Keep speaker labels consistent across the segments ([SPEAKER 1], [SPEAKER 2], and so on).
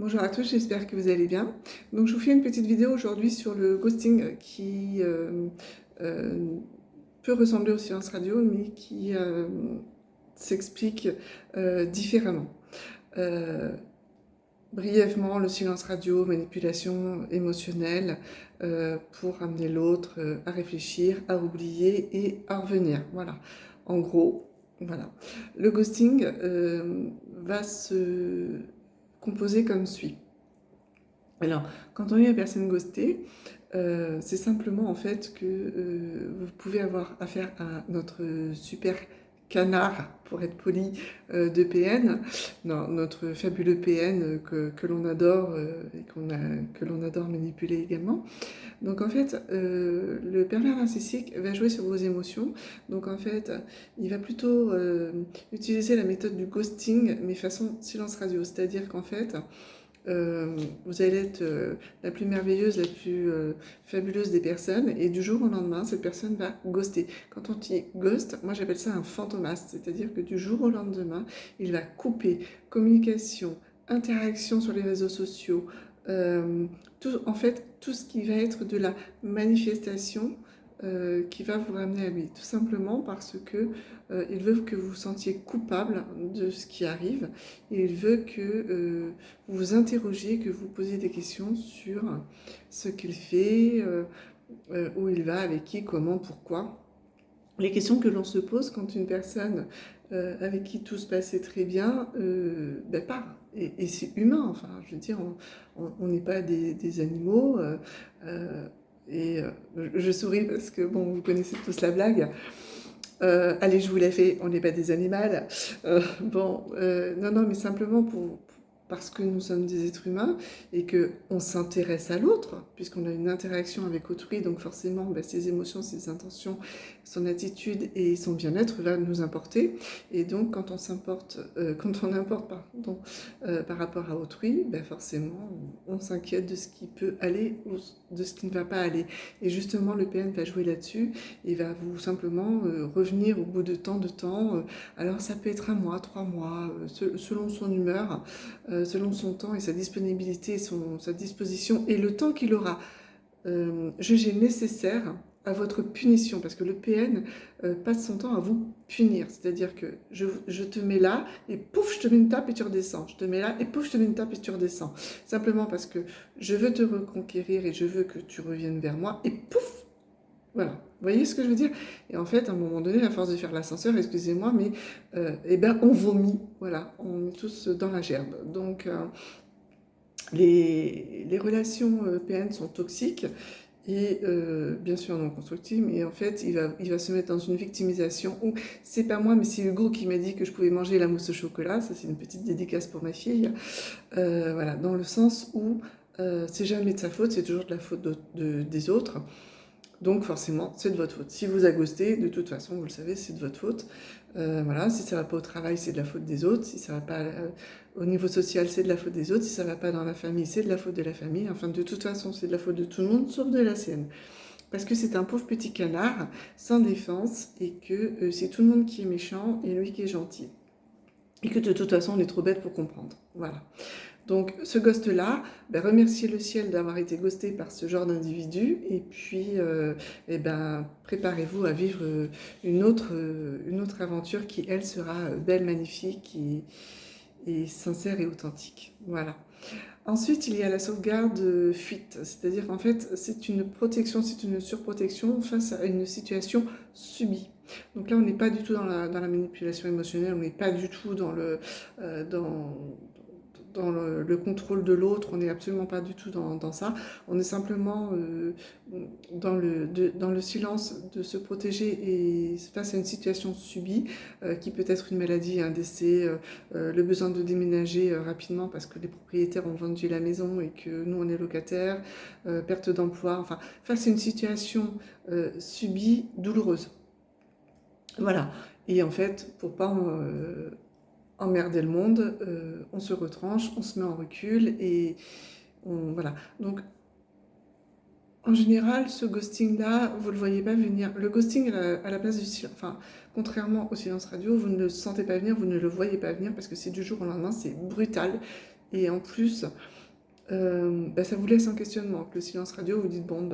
[SPEAKER 1] Bonjour à tous, j'espère que vous allez bien. Donc je vous fais une petite vidéo aujourd'hui sur le ghosting qui euh, peut ressembler au silence radio, mais qui s'explique différemment. Euh, Brièvement, le silence radio, manipulation émotionnelle pour amener l'autre à réfléchir, à oublier et à revenir. Voilà, en gros, voilà. Le ghosting va se composer comme suit. Alors, quand on est une personne ghostée, c'est simplement en fait que vous pouvez avoir affaire à notre super canard, pour être poli, de PN, non, notre fabuleux PN que l'on adore et que l'on adore manipuler également. Donc en fait, le pervers narcissique va jouer sur vos émotions. Donc en fait, il va plutôt utiliser la méthode du ghosting, mais façon silence radio. C'est-à-dire qu'en fait, vous allez être la plus merveilleuse, la plus fabuleuse des personnes, et du jour au lendemain, cette personne va ghoster. Quand on dit ghost, moi j'appelle ça un fantomas, c'est-à-dire que du jour au lendemain, il va couper communication, interaction sur les réseaux sociaux, en fait, tout ce qui va être de la manifestation qui va vous ramener à lui, tout simplement parce que il veut que vous vous sentiez coupable de ce qui arrive, et il veut que vous vous interrogiez, que vous posiez des questions sur ce qu'il fait, où il va, avec qui, comment, pourquoi. Les questions que l'on se pose quand une personne avec qui tout se passait très bien part. Et c'est humain, enfin, je veux dire, on n'est pas des animaux. Je souris parce que, bon, vous connaissez tous la blague. Allez, je vous la fais, on n'est pas des animaux. Non, mais simplement parce que nous sommes des êtres humains et qu'on s'intéresse à l'autre, puisqu'on a une interaction avec autrui, donc forcément, ses émotions, ses intentions, son attitude et son bien-être va nous importer. Et donc, quand on importe par rapport à autrui, forcément, on s'inquiète de ce qui peut aller ou de ce qui ne va pas aller. Et justement, le PN va jouer là-dessus. Il va vous simplement revenir au bout de tant de temps. Alors ça peut être 1 mois, 3 mois, selon son humeur, selon son temps et sa disponibilité, sa disposition et le temps qu'il aura jugé nécessaire à votre punition, parce que le PN passe son temps à vous punir, c'est-à-dire que je te mets là et pouf, je te mets une tape et tu redescends, je te mets là et pouf, je te mets une tape et tu redescends, simplement parce que je veux te reconquérir et je veux que tu reviennes vers moi et pouf, voilà, vous voyez ce que je veux dire? Et en fait, à un moment donné, à force de faire l'ascenseur, excusez-moi, mais on vomit, voilà, on est tous dans la gerbe. Donc, les relations PN sont toxiques et bien sûr non constructives, mais en fait, il va se mettre dans une victimisation où c'est pas moi, mais c'est Hugo qui m'a dit que je pouvais manger la mousse au chocolat. Ça, c'est une petite dédicace pour ma fille. Voilà, dans le sens où c'est jamais de sa faute, c'est toujours de la faute des autres. Donc forcément, c'est de votre faute. Si vous a ghosté, de toute façon, vous le savez, c'est de votre faute. Voilà, si ça va pas au travail, c'est de la faute des autres. Si ça va pas au niveau social, c'est de la faute des autres. Si ça va pas dans la famille, c'est de la faute de la famille. Enfin, de toute façon, c'est de la faute de tout le monde, sauf de la sienne. Parce que c'est un pauvre petit canard, sans défense, et que c'est tout le monde qui est méchant et lui qui est gentil. Et que de toute façon, on est trop bête pour comprendre. Voilà. Donc ce ghost-là, remerciez le ciel d'avoir été ghosté par ce genre d'individu, et puis préparez-vous à vivre une autre aventure qui, elle, sera belle, magnifique et sincère et authentique. Voilà. Ensuite, il y a la sauvegarde fuite, c'est-à-dire qu'en fait, c'est une protection, c'est une surprotection face à une situation subie. Donc là, on n'est pas du tout dans la manipulation émotionnelle, on n'est pas du tout dans le contrôle de l'autre, on n'est absolument pas du tout dans ça. On est simplement dans le silence de se protéger et face à une situation subie qui peut être une maladie, un décès, le besoin de déménager rapidement parce que les propriétaires ont vendu la maison et que nous on est locataires, perte d'emploi, enfin face à une situation subie, douloureuse. Voilà. Et en fait, pour pas emmerder le monde, on se retranche, on se met en recul et voilà. Donc, en général, ce ghosting-là, vous ne le voyez pas venir. Le ghosting à la place du silence, enfin, contrairement au silence radio, vous ne le sentez pas venir, vous ne le voyez pas venir parce que c'est du jour au lendemain, c'est brutal. Et en plus, ça vous laisse en questionnement. Que le silence radio, vous dites, bon,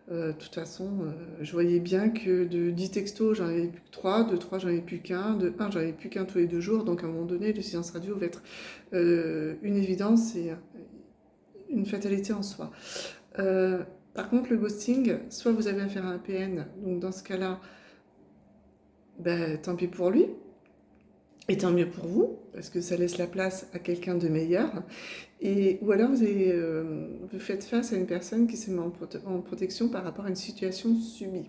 [SPEAKER 1] de toute façon, je voyais bien que de 10 textos, j'en avais plus que 3, de 3, j'en avais plus qu'un, de 1, j'en avais plus qu'un tous les 2 jours, donc à un moment donné, le silence radio va être une évidence et une fatalité en soi. Par contre, le ghosting, soit vous avez affaire à un PN, donc dans ce cas-là, tant pis pour lui, et tant mieux pour vous, parce que ça laisse la place à quelqu'un de meilleur. Ou alors vous faites face à une personne qui se met en protection par rapport à une situation subie.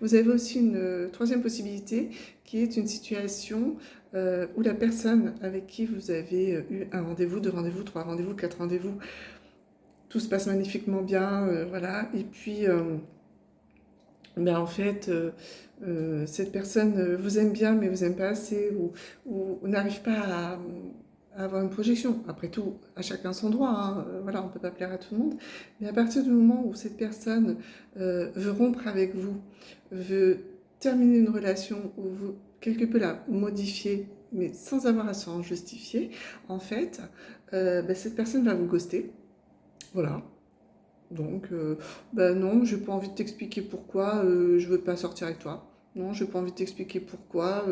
[SPEAKER 1] Vous avez aussi une troisième possibilité qui est une situation où la personne avec qui vous avez eu un rendez-vous, 2 rendez-vous, 3 rendez-vous, 4 rendez-vous, tout se passe magnifiquement bien, voilà. Et puis, en fait, cette personne vous aime bien, mais vous aime pas assez, ou n'arrive pas à avoir une projection. Après tout, à chacun son droit, hein. Voilà, on ne peut pas plaire à tout le monde. Mais à partir du moment où cette personne veut rompre avec vous, veut terminer une relation, ou vous, quelque peu la modifier, mais sans avoir à s'en justifier, en fait, cette personne va vous ghoster. Voilà. Donc, non, j'ai pas envie de t'expliquer pourquoi je veux pas sortir avec toi. Non, j'ai pas envie de t'expliquer pourquoi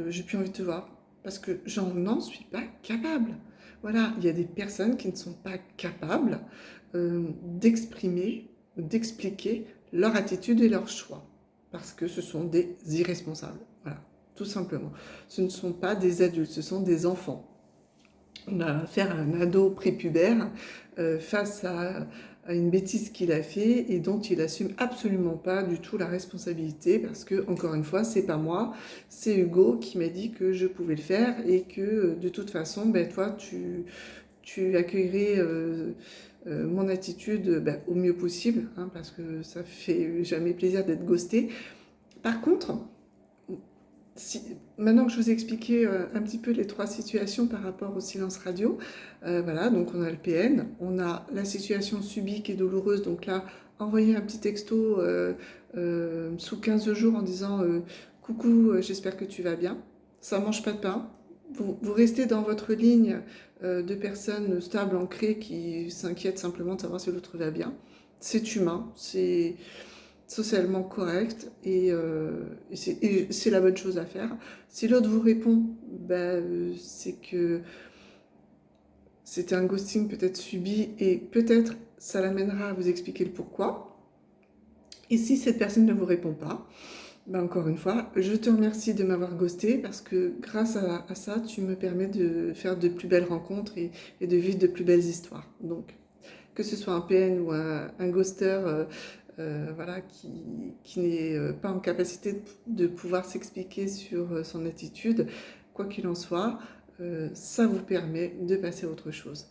[SPEAKER 1] j'ai plus envie de te voir. Parce que n'en suis pas capable. Voilà, il y a des personnes qui ne sont pas capables d'exprimer, d'expliquer leur attitude et leur choix. Parce que ce sont des irresponsables. Voilà, tout simplement. Ce ne sont pas des adultes, ce sont des enfants. On a affaire à un ado prépubère face à une bêtise qu'il a fait et dont il assume absolument pas du tout la responsabilité parce que, encore une fois, c'est pas moi, c'est Hugo qui m'a dit que je pouvais le faire et que de toute façon, toi, tu accueillerais mon attitude au mieux possible, hein, parce que ça fait jamais plaisir d'être ghosté. Par contre, maintenant que je vous ai expliqué un petit peu les 3 situations par rapport au silence radio, voilà, donc on a le PN, on a la situation subie qui est douloureuse, donc là, envoyer un petit texto sous 15 jours en disant coucou, j'espère que tu vas bien, ça mange pas de pain. Vous restez dans votre ligne de personnes stables, ancrées, qui s'inquiètent simplement de savoir si l'autre va bien. C'est humain, c'est socialement correct et c'est la bonne chose à faire. Si l'autre vous répond, c'est que c'était un ghosting peut-être subi et peut-être ça l'amènera à vous expliquer le pourquoi. Et si cette personne ne vous répond pas, encore une fois, je te remercie de m'avoir ghosté parce que grâce à ça, tu me permets de faire de plus belles rencontres et de vivre de plus belles histoires. Donc, que ce soit un PN ou un ghoster, voilà, qui n'est pas en capacité de pouvoir s'expliquer sur son attitude, quoi qu'il en soit, ça vous permet de passer à autre chose.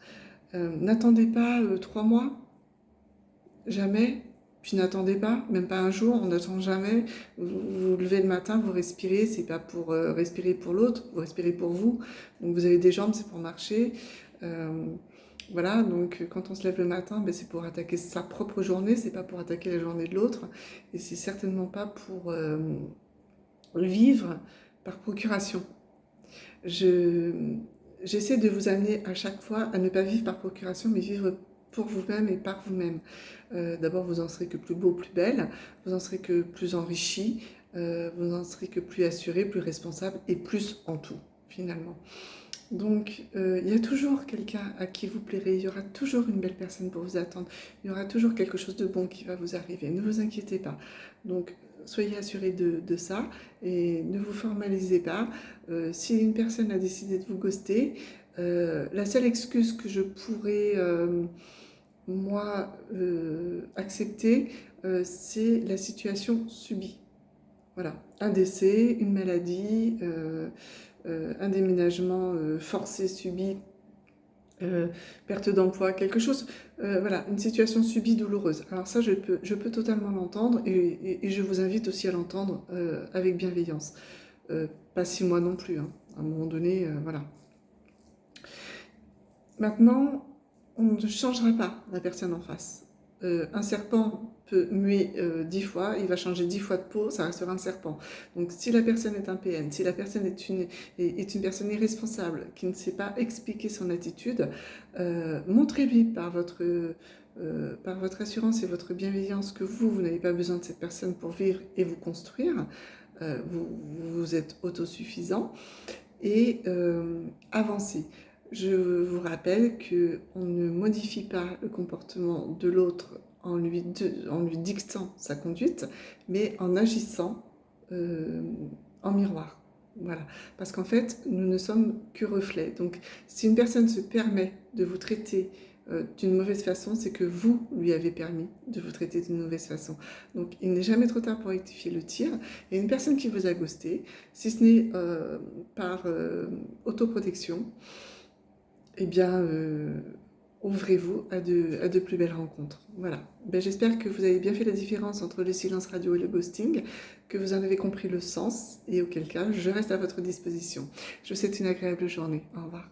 [SPEAKER 1] N'attendez pas 3 mois, jamais, puis n'attendez pas, même pas un jour, on n'attend jamais. Vous levez le matin, vous respirez, c'est pas pour respirer pour l'autre, vous respirez pour vous. Donc vous avez des jambes, c'est pour marcher. Voilà, donc quand on se lève le matin, c'est pour attaquer sa propre journée, c'est pas pour attaquer la journée de l'autre, et c'est certainement pas pour vivre par procuration. J'essaie de vous amener à chaque fois à ne pas vivre par procuration, mais vivre pour vous-même et par vous-même. D'abord, vous en serez que plus beau, plus belle, vous en serez que plus enrichi, vous en serez que plus assuré, plus responsable et plus en tout, finalement. Donc, il y a toujours quelqu'un à qui vous plairez, il y aura toujours une belle personne pour vous attendre, il y aura toujours quelque chose de bon qui va vous arriver, ne vous inquiétez pas. Donc, soyez assurés de ça et ne vous formalisez pas. Si une personne a décidé de vous ghoster, la seule excuse que je pourrais, moi, accepter, c'est la situation subie. Voilà, un décès, une maladie, un déménagement forcé, subi, perte d'emploi, quelque chose, voilà, une situation subie douloureuse. Alors ça, je peux totalement l'entendre et je vous invite aussi à l'entendre avec bienveillance. Pas 6 mois non plus, hein. À un moment donné, voilà. Maintenant, on ne changera pas la personne en face. Un serpent peut muer 10 fois, il va changer 10 fois de peau, ça restera un serpent. Donc si la personne est un PN, si la personne est une personne irresponsable, qui ne sait pas expliquer son attitude, montrez-lui par votre assurance et votre bienveillance que vous n'avez pas besoin de cette personne pour vivre et vous construire. Vous êtes autosuffisant et avancez. Je vous rappelle qu'on ne modifie pas le comportement de l'autre en lui dictant sa conduite, mais en agissant en miroir. Voilà. Parce qu'en fait, nous ne sommes que reflets. Donc, si une personne se permet de vous traiter d'une mauvaise façon, c'est que vous lui avez permis de vous traiter d'une mauvaise façon. Donc, il n'est jamais trop tard pour rectifier le tir. Et une personne qui vous a ghosté, si ce n'est par autoprotection, eh bien, ouvrez-vous à de plus belles rencontres. Voilà. Ben, j'espère que vous avez bien fait la différence entre le silence radio et le ghosting, que vous en avez compris le sens, et auquel cas, je reste à votre disposition. Je vous souhaite une agréable journée. Au revoir.